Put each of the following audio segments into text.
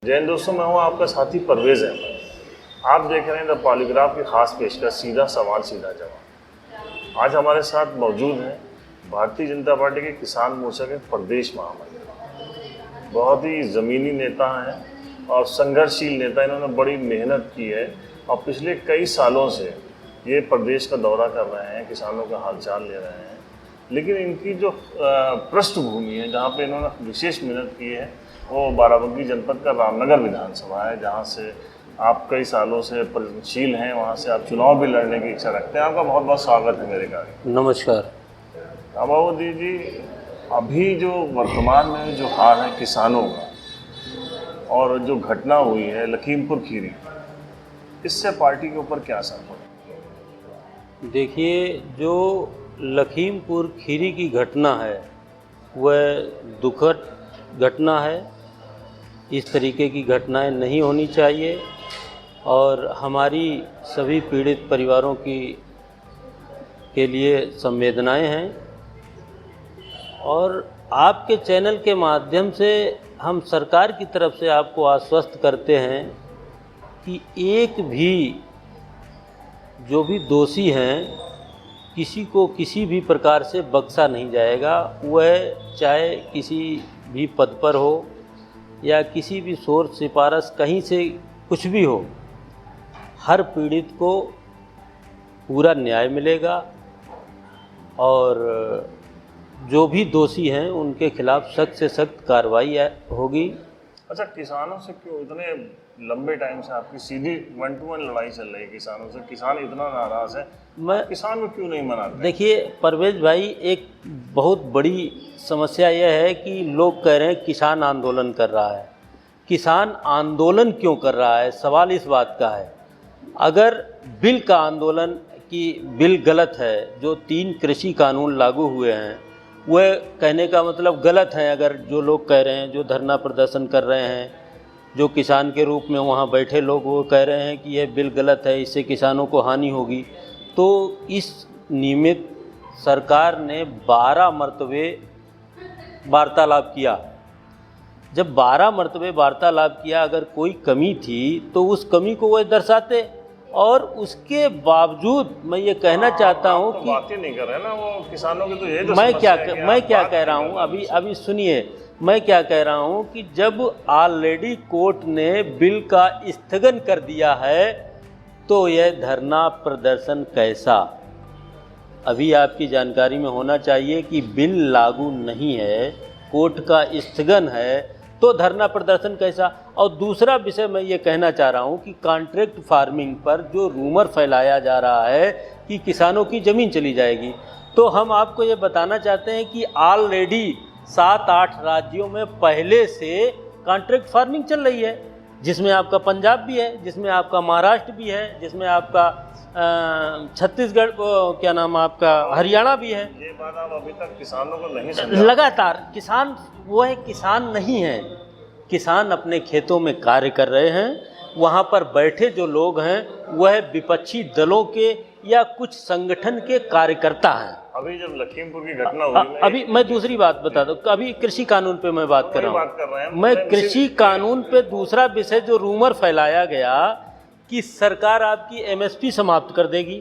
जय हिंद दोस्तों, मैं हूं आपका साथी परवेज अहमद। आप देख रहे हैं द पॉलीग्राफ की खास पेशकश सीधा सवाल सीधा जवाब। आज हमारे साथ मौजूद हैं भारतीय जनता पार्टी के किसान मोर्चा के प्रदेश महामंत्री, बहुत ही ज़मीनी नेता हैं और संघर्षशील नेता। इन्होंने बड़ी मेहनत की है और पिछले कई सालों से ये प्रदेश का दौरा कर रहे हैं, किसानों का हालचाल ले रहे हैं। लेकिन इनकी जो पृष्ठभूमि है, जहाँ पे इन्होंने विशेष मेहनत की है, वो बाराबंकी जनपद का रामनगर विधानसभा है, जहाँ से आप कई सालों से प्रगतिशील हैं, वहाँ से आप चुनाव भी लड़ने की इच्छा रखते हैं। आपका बहुत बहुत स्वागत है मेरे कार्य। नमस्कार। अबाउद्दीन जी, अभी जो वर्तमान में जो हाल है किसानों का और जो घटना हुई है लखीमपुर खीरी, इससे पार्टी के ऊपर क्या असर पड़ा? देखिए, जो लखीमपुर खीरी की घटना है वह दुखद घटना है। इस तरीके की घटनाएं नहीं होनी चाहिए और हमारी सभी पीड़ित परिवारों के लिए संवेदनाएं हैं। और आपके चैनल के माध्यम से हम सरकार की तरफ से आपको आश्वस्त करते हैं कि एक भी जो भी दोषी हैं, किसी को किसी भी प्रकार से बख्शा नहीं जाएगा। वह चाहे किसी भी पद पर हो या किसी भी सोर्स सिफारिश कहीं से कुछ भी हो, हर पीड़ित को पूरा न्याय मिलेगा और जो भी दोषी हैं उनके खिलाफ सख्त से सख्त कार्रवाई होगी। अच्छा, किसानों से क्यों इतने लंबे टाइम से आपकी सीधी 1-to-1 लड़ाई चल रही है किसानों से? किसान इतना नाराज है, किसान को क्यों नहीं मनाते? देखिए परवेज भाई, एक बहुत बड़ी समस्या यह है कि लोग कह रहे हैं किसान आंदोलन कर रहा है। किसान आंदोलन क्यों कर रहा है? सवाल इस बात का है, अगर बिल का आंदोलन कि बिल गलत है, जो 3 कृषि कानून लागू हुए हैं वह कहने का मतलब गलत है। अगर जो लोग कह रहे हैं, जो धरना प्रदर्शन कर रहे हैं, जो किसान के रूप में वहाँ बैठे लोग, वो कह रहे हैं कि यह बिल गलत है, इससे किसानों को हानि होगी, तो इस निमित्त सरकार ने 12 मरतबे वार्तालाप किया। जब 12 मरतबे वार्तालाप किया, अगर कोई कमी थी तो उस कमी को वह दर्शाते। और उसके बावजूद मैं ये कहना चाहता हूँ कि बात ही नहीं कर रहे हैं ना वो किसानों की। तो ये जो मैं क्या कह रहा हूँ, अभी सुनिए, मैं क्या कह रहा हूँ कि जब ऑलरेडी कोर्ट ने बिल का स्थगन कर दिया है तो यह धरना प्रदर्शन कैसा? अभी आपकी जानकारी में होना चाहिए कि बिल लागू नहीं है, कोर्ट का स्थगन है, तो धरना प्रदर्शन कैसा? और दूसरा विषय मैं ये कहना चाह रहा हूँ कि कॉन्ट्रैक्ट फार्मिंग पर जो रूमर फैलाया जा रहा है कि किसानों की ज़मीन चली जाएगी, तो हम आपको ये बताना चाहते हैं कि ऑलरेडी 7-8 राज्यों में पहले से कॉन्ट्रैक्ट फार्मिंग चल रही है, जिसमें आपका पंजाब भी है, जिसमें आपका महाराष्ट्र भी है, जिसमें आपका छत्तीसगढ़, क्या नाम आपका, हरियाणा भी है। ये बात आप अभी तक किसानों को नहीं समझा। लगातार किसान, वो है किसान नहीं है, किसान अपने खेतों में कार्य कर रहे हैं। वहाँ पर बैठे जो लोग हैं वह विपक्षी दलों के या कुछ संगठन के कार्यकर्ता हैं। अभी जब लखीमपुर की घटना हुई, अभी मैं दूसरी बात बता दूं, अभी कृषि कानून पे मैं बात कर रहा हूँ। मैं कृषि कानून पे दूसरा विषय जो रूमर फैलाया गया कि सरकार आपकी एमएसपी समाप्त कर देगी,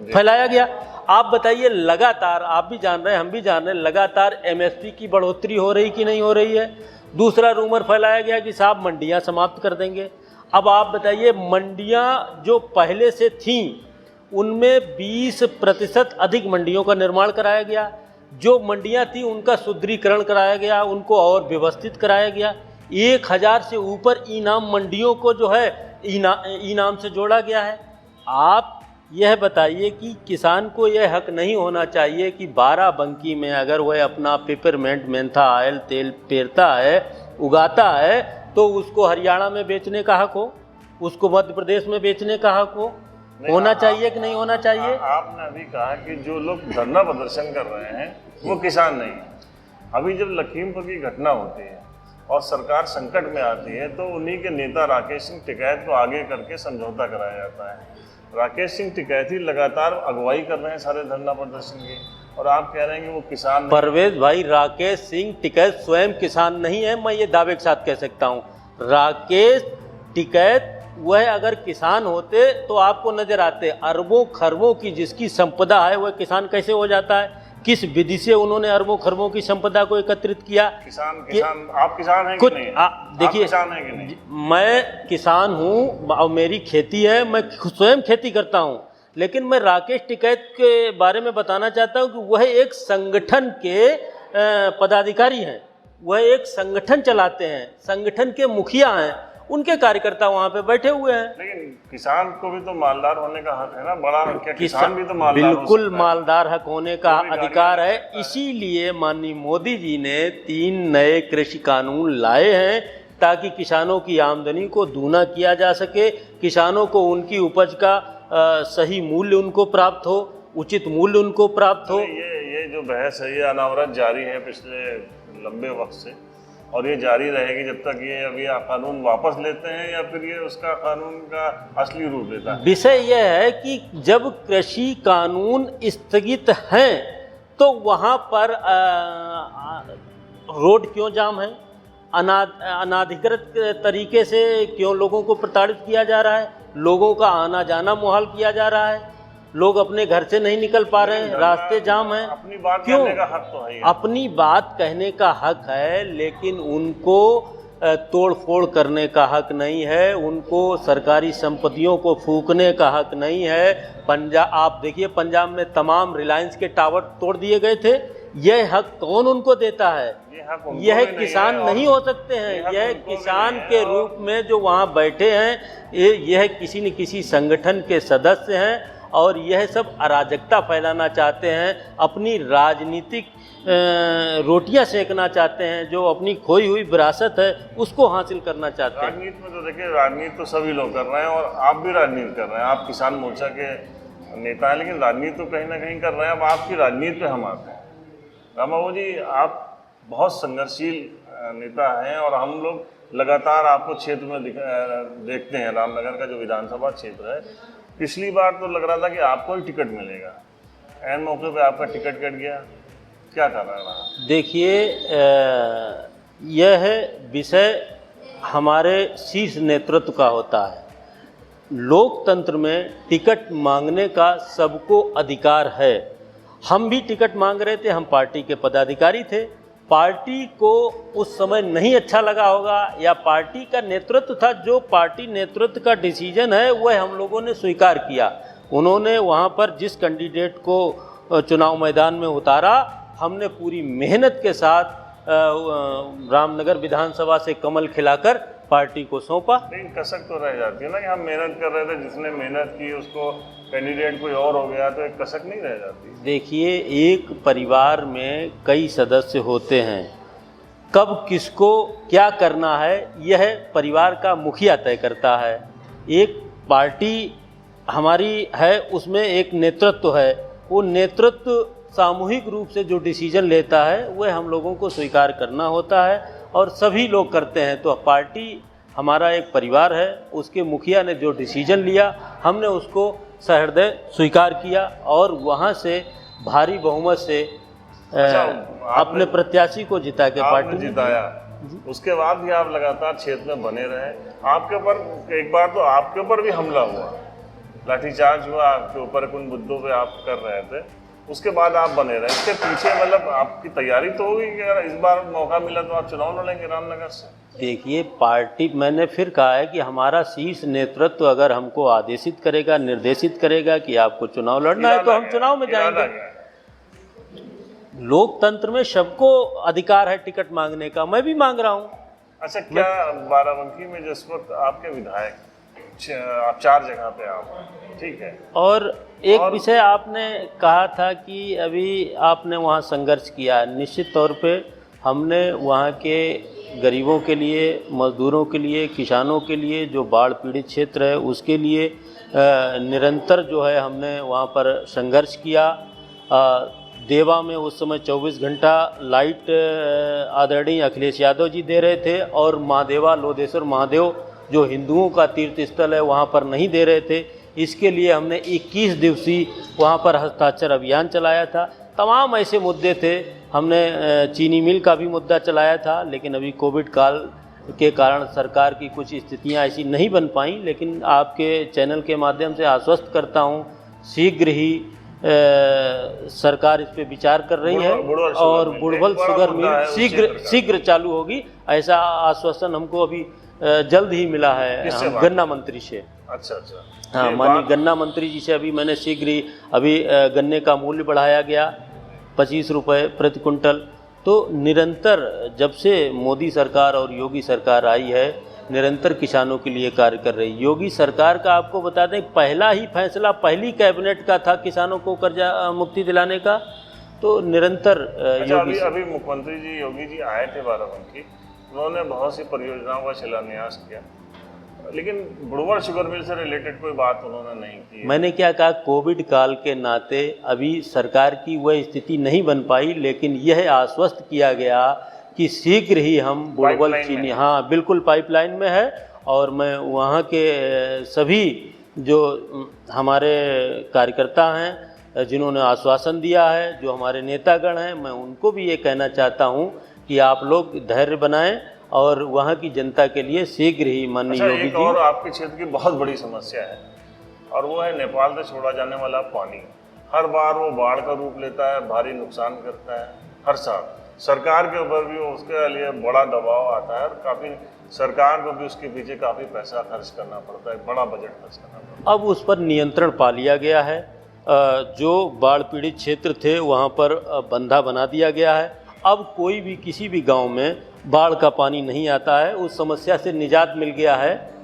फैलाया गया। आप बताइए, लगातार आप भी जान रहे हैं, हम भी जान रहे हैं, लगातार एमएसपी की बढ़ोतरी हो रही कि नहीं हो रही है? दूसरा रूमर फैलाया गया कि साहब मंडियां समाप्त कर देंगे। अब आप बताइए, मंडियां जो पहले से थीं उनमें 20% अधिक मंडियों का निर्माण कराया गया। जो मंडियां थी उनका सुदृढ़ीकरण कराया गया, उनको और व्यवस्थित कराया गया। 1000 से ऊपर इनाम मंडियों को जो है इनाम से जोड़ा गया है। आप यह बताइए कि किसान को यह हक नहीं होना चाहिए कि बाराबंकी में अगर वह अपना पेपरमेंट, मेंथा ऑयल, तेल पेरता है, उगाता है, तो उसको हरियाणा में बेचने का हक हो, उसको मध्य प्रदेश में बेचने का हक हो? होना चाहिए कि नहीं होना चाहिए? आपने अभी कहा कि जो लोग धरना प्रदर्शन कर रहे हैं वो किसान नहीं है। अभी जब लखीमपुर की घटना होती है और सरकार संकट में आती है, तो उन्हीं के नेता राकेश सिंह टिकैत को आगे करके समझौता कराया जाता है। राकेश सिंह टिकैती लगातार अगुवाई कर रहे हैं सारे धरना प्रदर्शन की, और आप कह रहे हैं कि वो किसान। परवेज भाई, राकेश सिंह टिकैत स्वयं किसान नहीं है, मैं ये दावे के साथ कह सकता हूँ। राकेश टिकैत वह अगर किसान होते तो आपको नजर आते। अरबों खरबों की जिसकी संपदा है वह किसान कैसे हो जाता है? किस विधि से उन्होंने अरबों खरबों की संपदा को एकत्रित किया? किसान आप किसान हैं कुछ कि नहीं? देखिए, किसान हैं कि नहीं? मैं किसान हूँ और मेरी खेती है, मैं स्वयं खेती करता हूँ, लेकिन मैं राकेश टिकैत के बारे में बताना चाहता हूँ कि वह एक संगठन के पदाधिकारी हैं, वह एक संगठन चलाते हैं, संगठन के मुखिया हैं, उनके कार्यकर्ता वहाँ पे बैठे हुए हैं। लेकिन किसान को भी तो मालदार होने का हक है ना, बड़ा क्या किसान भी तो मालदार हो बिल्कुल सकता है? मालदार हक होने का अधिकार है। इसीलिए माननीय मोदी जी ने 3 नए कृषि कानून लाए हैं ताकि किसानों की आमदनी को दूना किया जा सके, किसानों को उनकी उपज का सही मूल्य उनको प्राप्त हो, उचित मूल्य उनको प्राप्त हो। ये जो बहस है ये अनावरत जारी है पिछले लंबे वक्त से, और ये जारी रहेगी जब तक ये अभी कानून वापस लेते हैं या फिर ये उसका कानून का असली रूप लेता है। विषय यह है कि जब कृषि कानून स्थगित हैं तो वहाँ पर रोड क्यों जाम है? अनाधिकृत तरीके से क्यों लोगों को प्रताड़ित किया जा रहा है? लोगों का आना जाना मुहाल किया जा रहा है, लोग अपने घर से नहीं निकल पा रहे हैं, रास्ते जाम हैं। अपनी बात क्यों? कहने का हक तो है ही। अपनी बात कहने का हक है, लेकिन उनको तोड़ फोड़ करने का हक नहीं है, उनको सरकारी संपत्तियों को फूकने का हक नहीं है। पंजाब, आप देखिए पंजाब में तमाम रिलायंस के टावर तोड़ दिए गए थे। यह हक कौन उनको देता है? यह किसान नहीं हो सकते हैं। यह किसान के रूप में जो वहाँ बैठे हैं, यह किसी न किसी संगठन के सदस्य हैं और यह सब अराजकता फैलाना चाहते हैं, अपनी राजनीतिक रोटियां सेकना चाहते हैं, जो अपनी खोई हुई विरासत है उसको हासिल करना चाहते हैं। राजनीति में तो देखिए, राजनीति तो सभी लोग कर रहे हैं और आप भी राजनीति कर रहे हैं, आप किसान मोर्चा के नेता हैं, लेकिन राजनीति तो कहीं ना कहीं कर रहे हैं। अब आपकी राजनीति पे हम आते हैं। राम बाबू जी, आप बहुत संघर्षशील नेता हैं और हम लोग लगातार आपको क्षेत्र में देखते हैं। रामनगर का जो विधानसभा क्षेत्र है, पिछली बार तो लग रहा था कि आपको ही टिकट मिलेगा, ऐन मौके पे आपका टिकट कट गया, क्या कारण रहा? देखिए, यह विषय हमारे शीर्ष नेतृत्व का होता है। लोकतंत्र में टिकट मांगने का सबको अधिकार है। हम भी टिकट मांग रहे थे, हम पार्टी के पदाधिकारी थे। पार्टी को उस समय नहीं अच्छा लगा होगा या पार्टी का नेतृत्व था, जो पार्टी नेतृत्व का डिसीजन है वह हम लोगों ने स्वीकार किया। उन्होंने वहाँ पर जिस कैंडिडेट को चुनाव मैदान में उतारा, हमने पूरी मेहनत के साथ रामनगर विधानसभा से कमल खिलाकर पार्टी को सौंपा। लेकिन कसक तो रह जाती है ना कि हम मेहनत कर रहे थे, जिसने मेहनत की उसको कैंडिडेट कोई और हो गया, तो एक कसक नहीं रह जाती? देखिए, एक परिवार में कई सदस्य होते हैं, कब किसको क्या करना है यह परिवार का मुखिया तय करता है। एक पार्टी हमारी है, उसमें एक नेतृत्व है, वो नेतृत्व सामूहिक रूप से जो डिसीजन लेता है वह हम लोगों को स्वीकार करना होता है और सभी लोग करते हैं। तो पार्टी हमारा एक परिवार है, उसके मुखिया ने जो डिसीजन लिया हमने उसको सहृदय स्वीकार किया और वहाँ से भारी बहुमत से अपने प्रत्याशी को जिता के पार्टी जिताया। उसके बाद भी आप लगातार क्षेत्र में बने रहे। आपके ऊपर एक बार तो आपके ऊपर भी हमला हुआ, लाठीचार्ज हुआ आपके ऊपर, कुछ मुद्दों पे आप कर रहे थे, उसके बाद आप बने रहे। इसके पीछे मतलब आपकी तैयारी तो होगी कि अगर इस बार मौका मिला तो आप चुनाव लड़ेंगे रामनगर से? देखिए, पार्टी, मैंने फिर कहा है कि हमारा शीर्ष नेतृत्व अगर हमको आदेशित करेगा, निर्देशित करेगा कि आपको चुनाव लड़ना है तो हम चुनाव में जाएंगे। लोकतंत्र में सबको अधिकार है टिकट मांगने का, मैं भी मांग रहा हूँ। अच्छा, क्या बाराबंकी में जिस वक्त आपके विधायक आप 4 जगह पे आप, ठीक है, और एक विषय आपने कहा था कि अभी आपने वहाँ संघर्ष किया, निश्चित तौर पे हमने वहाँ के गरीबों के लिए, मजदूरों के लिए, किसानों के लिए, जो बाढ़ पीड़ित क्षेत्र है उसके लिए निरंतर जो है हमने वहाँ पर संघर्ष किया। देवा में उस समय 24 घंटा लाइट आदरणीय अखिलेश यादव जी दे रहे थे और महादेवा लोधेश्वर महादेव जो हिंदुओं का तीर्थ स्थल है वहाँ पर नहीं दे रहे थे। इसके लिए हमने 21 दिवसीय वहाँ पर हस्ताक्षर अभियान चलाया था। तमाम ऐसे मुद्दे थे, हमने चीनी मिल का भी मुद्दा चलाया था, लेकिन अभी कोविड काल के कारण सरकार की कुछ स्थितियां ऐसी नहीं बन पाई, लेकिन आपके चैनल के माध्यम से आश्वस्त करता हूं शीघ्र ही सरकार इस पे विचार कर रही है और बुड़वल शुगर मिल शीघ्र चालू होगी, ऐसा आश्वासन हमको अभी जल्द ही मिला है गन्ना मंत्री से। अच्छा। हाँ, माननीय गन्ना मंत्री जी से अभी मैंने शीघ्र ही अभी गन्ने का मूल्य बढ़ाया गया 25 रुपये प्रति कुंटल। तो निरंतर जब से मोदी सरकार और योगी सरकार आई है निरंतर किसानों के लिए कार्य कर रही। योगी सरकार का आपको बता दें पहला ही फैसला पहली कैबिनेट का था किसानों को कर्जा मुक्ति दिलाने का, तो निरंतर अभी मुख्यमंत्री जी योगी जी आए थे बाराबंकी, उन्होंने बहुत सी परियोजनाओं का शिलान्यास किया, लेकिन बुड़वल शुगर मिल से रिलेटेड कोई बात उन्होंने नहीं की। मैंने क्या कहा, कोविड काल के नाते अभी सरकार की वह स्थिति नहीं बन पाई, लेकिन यह आश्वस्त किया गया कि शीघ्र ही हम बुड़वल चीनी, हाँ बिल्कुल पाइपलाइन में है, और मैं वहाँ के सभी जो हमारे कार्यकर्ता हैं जिन्होंने आश्वासन दिया है, जो हमारे नेतागण हैं, मैं उनको भी ये कहना चाहता हूँ कि आप लोग धैर्य बनाएं और वहाँ की जनता के लिए शीघ्र ही माननीय योगी जी। और आपके क्षेत्र की बहुत बड़ी समस्या है और वो है नेपाल से छोड़ा जाने वाला पानी। हर बार वो बाढ़ का रूप लेता है, भारी नुकसान करता है हर साल। सरकार के ऊपर भी उसके लिए बड़ा दबाव आता है और काफ़ी सरकार को भी उसके पीछे काफ़ी पैसा खर्च करना पड़ता है, बड़ा बजट खर्च करना पड़ता है। अब उस पर नियंत्रण पा लिया गया है, जो बाढ़ पीड़ित क्षेत्र थे वहाँ पर बंधा बना दिया गया है। अब कोई भी किसी भी गांव में बाढ़ का पानी नहीं आता है, उस समस्या से निजात मिल गया है।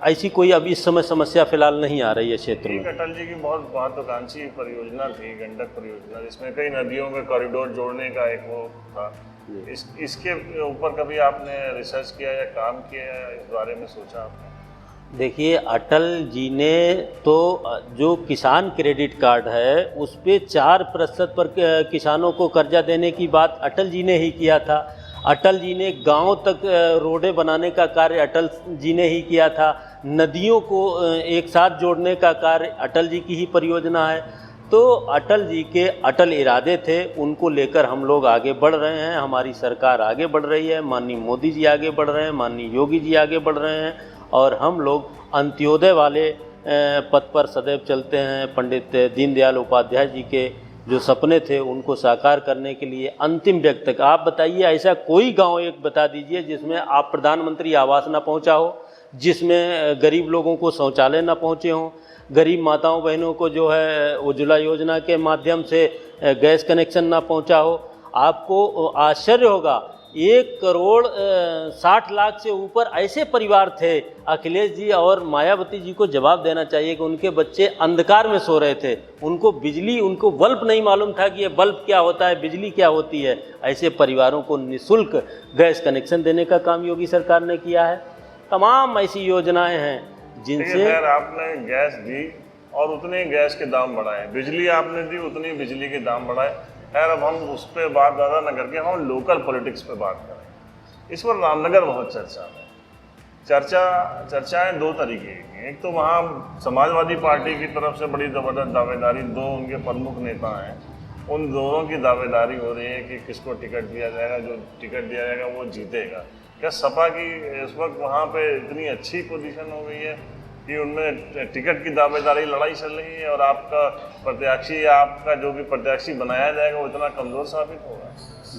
ऐसी कोई अब इस समय समस्या फिलहाल नहीं आ रही है क्षेत्र में। अटल जी की बहुत महत्वाकांक्षी परियोजना थी गंडक परियोजना, जिसमें कई नदियों में कॉरिडोर जोड़ने का एक वो था। इसके ऊपर कभी आपने रिसर्च किया या काम किया या इस बारे में सोचा आपने? देखिए, अटल जी ने तो जो किसान क्रेडिट कार्ड है उस पे 4% पर किसानों को कर्जा देने की बात अटल जी ने ही किया था। अटल जी ने गांव तक रोडें बनाने का कार्य अटल जी ने ही किया था। नदियों को एक साथ जोड़ने का कार्य अटल जी की ही परियोजना है। तो अटल जी के अटल इरादे थे, उनको लेकर हम लोग आगे बढ़ रहे हैं। हमारी सरकार आगे बढ़ रही है, माननीय मोदी जी आगे बढ़ रहे हैं, माननीय योगी जी आगे बढ़ रहे हैं, और हम लोग अंत्योदय वाले पथ पर सदैव चलते हैं। पंडित दीनदयाल उपाध्याय जी के जो सपने थे उनको साकार करने के लिए अंतिम व्यक्ति तक। आप बताइए, ऐसा कोई गांव एक बता दीजिए जिसमें आप प्रधानमंत्री आवास ना पहुंचा हो, जिसमें गरीब लोगों को शौचालय ना पहुंचे हों, गरीब माताओं बहनों को जो है उज्ज्वला योजना के माध्यम से गैस कनेक्शन ना पहुंचा हो। आपको आश्चर्य होगा, 1,60,00,000 से ऊपर ऐसे परिवार थे। अखिलेश जी और मायावती जी को जवाब देना चाहिए कि उनके बच्चे अंधकार में सो रहे थे, उनको बिजली, उनको बल्ब नहीं मालूम था कि ये बल्ब क्या होता है, बिजली क्या होती है। ऐसे परिवारों को निःशुल्क गैस कनेक्शन देने का काम योगी सरकार ने किया है। तमाम ऐसी योजनाएं हैं जिनसे आपने गैस दी और उतने गैस के दाम बढ़ाए, बिजली आपने दी उतनी बिजली के दाम बढ़ाए। खैर, अब हम उस पर बात ज़्यादा न करके हम लोकल पॉलिटिक्स पे बात करें। इस पर रामनगर बहुत चर्चा है। चर्चाएं दो तरीके की। एक तो वहाँ समाजवादी पार्टी की तरफ से बड़ी ज़बरदस्त दावेदारी, दो उनके प्रमुख नेता हैं, उन दोनों की दावेदारी हो रही है कि किसको टिकट दिया जाएगा, जो टिकट दिया जाएगा वो जीतेगा। क्या सपा की इस वक्त वहाँ पे इतनी अच्छी पोजीशन हो गई है कि उनमें टिकट की दावेदारी लड़ाई चल रही है और आपका प्रत्याशी या आपका जो भी प्रत्याशी बनाया जाएगा वो इतना कमज़ोर साबित होगा?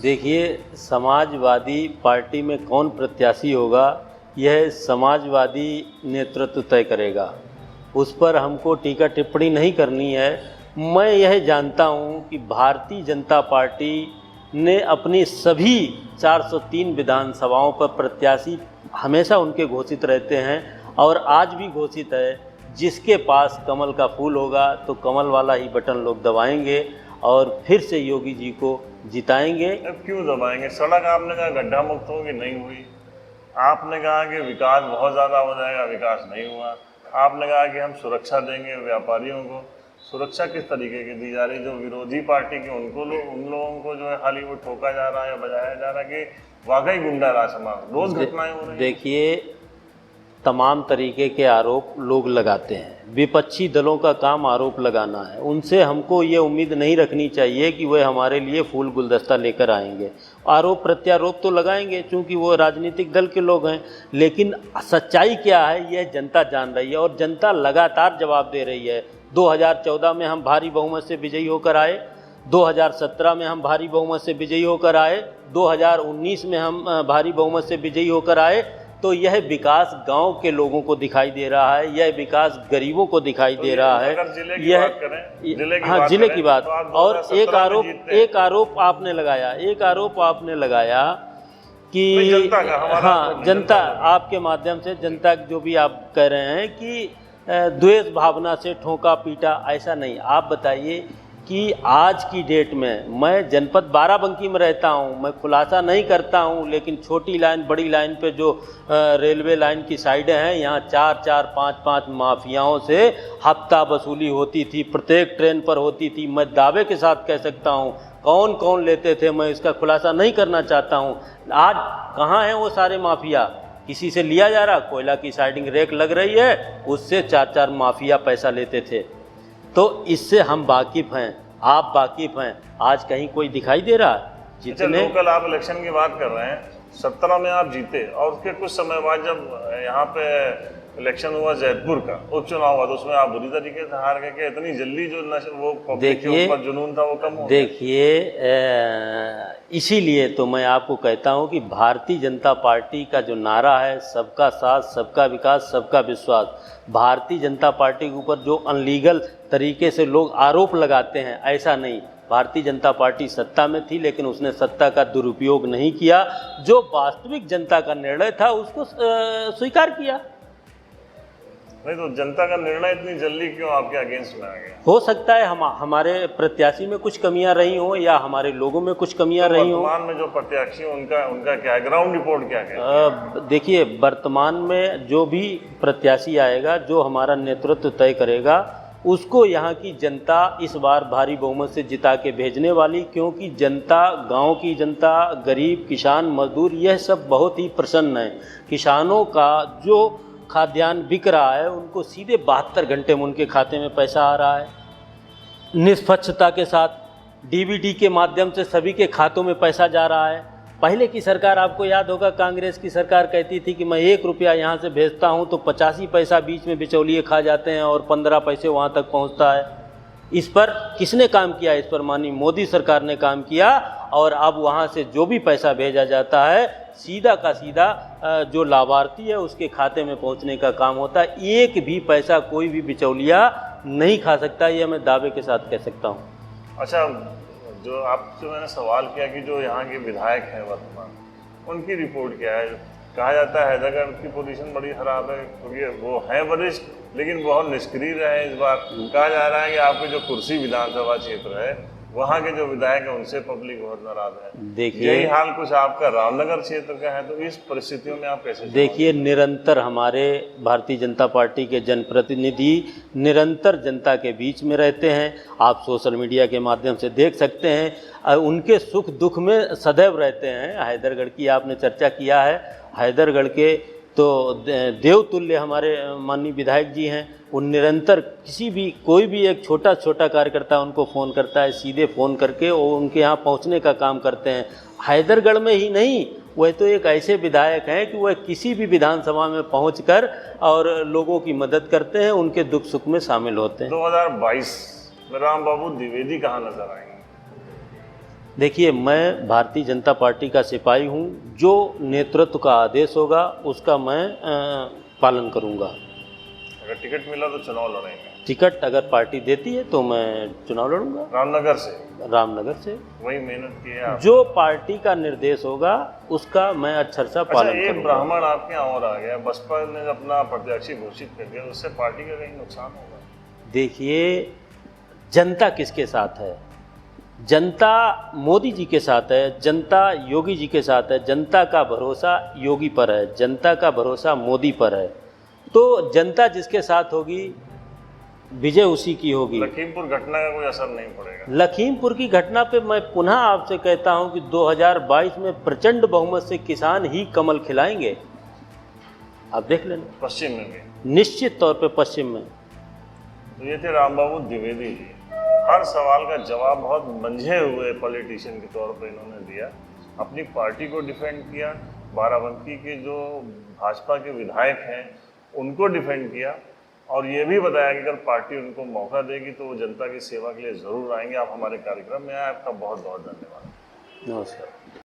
देखिए, समाजवादी पार्टी में कौन प्रत्याशी होगा यह समाजवादी नेतृत्व तय करेगा, उस पर हमको टीका टिप्पणी नहीं करनी है। मैं यह जानता हूं कि भारतीय जनता पार्टी ने अपनी सभी 403 विधानसभाओं पर प्रत्याशी हमेशा उनके घोषित रहते हैं और आज भी घोषित है। जिसके पास कमल का फूल होगा तो कमल वाला ही बटन लोग दबाएंगे और फिर से योगी जी को जिताएंगे। अब क्यों दबाएंगे? सड़क आपने कहा गड्ढा मुक्त होगी, नहीं हुई। आपने कहा कि विकास बहुत ज़्यादा हो जाएगा, विकास नहीं हुआ। आपने कहा कि हम सुरक्षा देंगे व्यापारियों को, सुरक्षा किस तरीके की दी जा रही? जो विरोधी पार्टी के उन लोगों को जो है खाली वो ठोका जा रहा है या बजाया जा रहा है कि वाकई गुंडा राज समाज, रोज घटनाएं हो रही हैं। देखिए, तमाम तरीके के आरोप लोग लगाते हैं। विपक्षी दलों का काम आरोप लगाना है। उनसे हमको ये उम्मीद नहीं रखनी चाहिए कि वह हमारे लिए फूल गुलदस्ता लेकर आएंगे। आरोप प्रत्यारोप तो लगाएंगे, चूंकि वो राजनीतिक दल के लोग हैं, लेकिन सच्चाई क्या है यह जनता जान रही है और जनता लगातार जवाब दे रही है। 2014 में हम भारी बहुमत से विजयी होकर आए, 2017 में हम भारी बहुमत से विजयी होकर आए, 2019 में हम भारी बहुमत से विजयी होकर आए। तो यह विकास गांव के लोगों को दिखाई दे रहा है, यह विकास गरीबों को दिखाई दे रहा है। यह हाँ, जिले की बात। और एक आरोप आपने लगाया कि हाँ, जनता आपके माध्यम से जनता जो भी आप कह रहे हैं कि द्वेष भावना से ठोका पीटा, ऐसा नहीं। आप बताइए कि आज की डेट में मैं जनपद बाराबंकी में रहता हूं, मैं खुलासा नहीं करता हूं, लेकिन छोटी लाइन बड़ी लाइन पे जो रेलवे लाइन की साइडें हैं, यहाँ 4-4, 5-5 माफियाओं से हफ्ता वसूली होती थी, प्रत्येक ट्रेन पर होती थी। मैं दावे के साथ कह सकता हूं कौन कौन लेते थे, मैं इसका खुलासा नहीं करना चाहता हूं। आज कहाँ हैं वो सारे माफिया? किसी से लिया जा रहा, कोयला की साइडिंग रेक लग रही है, उससे 4-4 माफिया पैसा लेते थे। तो इससे हम वाकिफ़ हैं, आप वाकिफ़ हैं। आज कहीं कोई दिखाई दे रहा है? जितने लोकल आप इलेक्शन की बात कर रहे हैं, 17 में आप जीते और उसके कुछ समय बाद जब यहाँ पे इलेक्शन हुआ जैतपुर का उपचुनाव हुआ, तो उसमें आप बुरी तरीके से हार गए कि इतनी जल्दी जो वो पब्लिक के ऊपर जुनून था वो कम हो गया? देखिए, इसीलिए तो मैं आपको कहता हूं कि भारतीय जनता पार्टी का जो नारा है, सबका साथ, सबका विकास, सबका विश्वास, भारतीय जनता पार्टी के ऊपर जो अनलीगल तरीके से लोग आरोप लगाते हैं, ऐसा नहीं। भारतीय जनता पार्टी सत्ता में थी, लेकिन उसने सत्ता का दुरुपयोग नहीं किया। जो वास्तविक जनता का निर्णय था उसको स्वीकार किया। नहीं तो जनता का निर्णय इतनी जल्दी क्यों आपके अगेंस्ट में आ गया? हो सकता है हमारे प्रत्याशी में कुछ कमियां रही हों या हमारे लोगों में कुछ कमियां रही हों। वर्तमान में जो प्रत्याशी उनका क्या है, ग्राउंड रिपोर्ट क्या है? देखिए, वर्तमान में जो भी प्रत्याशी आएगा, जो हमारा नेतृत्व तय करेगा, उसको यहाँ की जनता इस बार भारी बहुमत से जिता के भेजने वाली, क्योंकि जनता, गांव की जनता, गरीब, किसान, मजदूर, यह सब बहुत ही प्रसन्न है। किसानों का जो खाद्यान्न बिक रहा है, उनको सीधे 72 घंटे में उनके खाते में पैसा आ रहा है। निष्पक्षता के साथ डीबीटी के माध्यम से सभी के खातों में पैसा जा रहा है। पहले की सरकार, आपको याद होगा, कांग्रेस की सरकार कहती थी कि मैं 1 रुपया यहाँ से भेजता हूँ तो 85 पैसा बीच में बिचौलिए खा जाते हैं और 15 पैसे वहाँ तक पहुँचता है। इस पर किसने काम किया? इस पर माननीय मोदी सरकार ने काम किया। और अब वहाँ से जो भी पैसा भेजा जाता है, सीधा का सीधा जो लाभार्थी है उसके खाते में पहुँचने का काम होता है। एक भी पैसा कोई भी बिचौलिया नहीं खा सकता, ये मैं दावे के साथ कह सकता हूँ। अच्छा, जो आपसे मैंने सवाल किया कि जो यहाँ के विधायक हैं वर्तमान, उनकी रिपोर्ट क्या है? कहा जाता है हैदरगढ़ की पोजीशन बड़ी खराब है क्योंकि वो है वरिष्ठ, लेकिन बहुत निष्क्रिय रहे इस बार। कहा जा रहा है कि आपके जो कुर्सी विधानसभा क्षेत्र है, वहाँ के जो विधायक हैं उनसे पब्लिक बहुत नाराज है। देखिए, यही हाल कुछ आपका रामनगर क्षेत्र का है, तो इस परिस्थितियों में आप कैसे? देखिए, निरंतर हमारे भारतीय जनता पार्टी के जनप्रतिनिधि निरंतर जनता के बीच में रहते हैं। आप सोशल मीडिया के माध्यम से देख सकते हैं, उनके सुख दुख में सदैव रहते हैं। हैदरगढ़ की आपने चर्चा किया है, हैदरगढ़ के तो देवतुल्य हमारे माननीय विधायक जी हैं। वो निरंतर किसी भी, कोई भी एक छोटा कार्यकर्ता उनको फ़ोन करता है, सीधे फ़ोन करके वो उनके यहाँ पहुँचने का काम करते हैं। हैदरगढ़ में ही नहीं, वह तो एक ऐसे विधायक हैं कि वह किसी भी विधानसभा में पहुंचकर और लोगों की मदद करते हैं, उनके दुख सुख में शामिल होते हैं। 2022 में रामबाबू द्विवेदी कहाँ नजर आएंगे? देखिए, मैं भारतीय जनता पार्टी का सिपाही हूं। जो नेतृत्व का आदेश होगा उसका मैं पालन करूंगा। अगर टिकट मिला तो चुनाव लड़ेंगे? टिकट अगर पार्टी देती है तो मैं चुनाव लड़ूंगा। रामनगर से? रामनगर से। वही मेहनत की है। जो पार्टी का निर्देश होगा उसका मैं अक्षरशः पालन करूंगा। एक ब्राह्मण आपके यहाँ और आ गया, बसपा ने अपना प्रत्याशी घोषित कर दिया, उससे पार्टी का कहीं नुकसान होगा? देखिए, जनता किसके साथ है? जनता मोदी जी के साथ है, जनता योगी जी के साथ है। जनता का भरोसा योगी पर है, जनता का भरोसा मोदी पर है। तो जनता जिसके साथ होगी, विजय उसी की होगी। लखीमपुर घटना का कोई असर नहीं पड़ेगा? लखीमपुर की घटना पे मैं पुनः आपसे कहता हूं कि 2022 में प्रचंड बहुमत से किसान ही कमल खिलाएंगे। आप देख लेना। पश्चिम में भी? निश्चित तौर पे पश्चिम में। तो ये थे रामबाबू द्विवेदी जी। हर सवाल का जवाब बहुत मंझे हुए पॉलिटिशियन के तौर पर इन्होंने दिया। अपनी पार्टी को डिफेंड किया, बाराबंकी के जो भाजपा के विधायक हैं उनको डिफेंड किया, और ये भी बताया कि अगर पार्टी उनको मौका देगी तो वो जनता की सेवा के लिए ज़रूर आएंगे। आप हमारे कार्यक्रम में आए, आपका बहुत बहुत धन्यवाद। नमस्कार।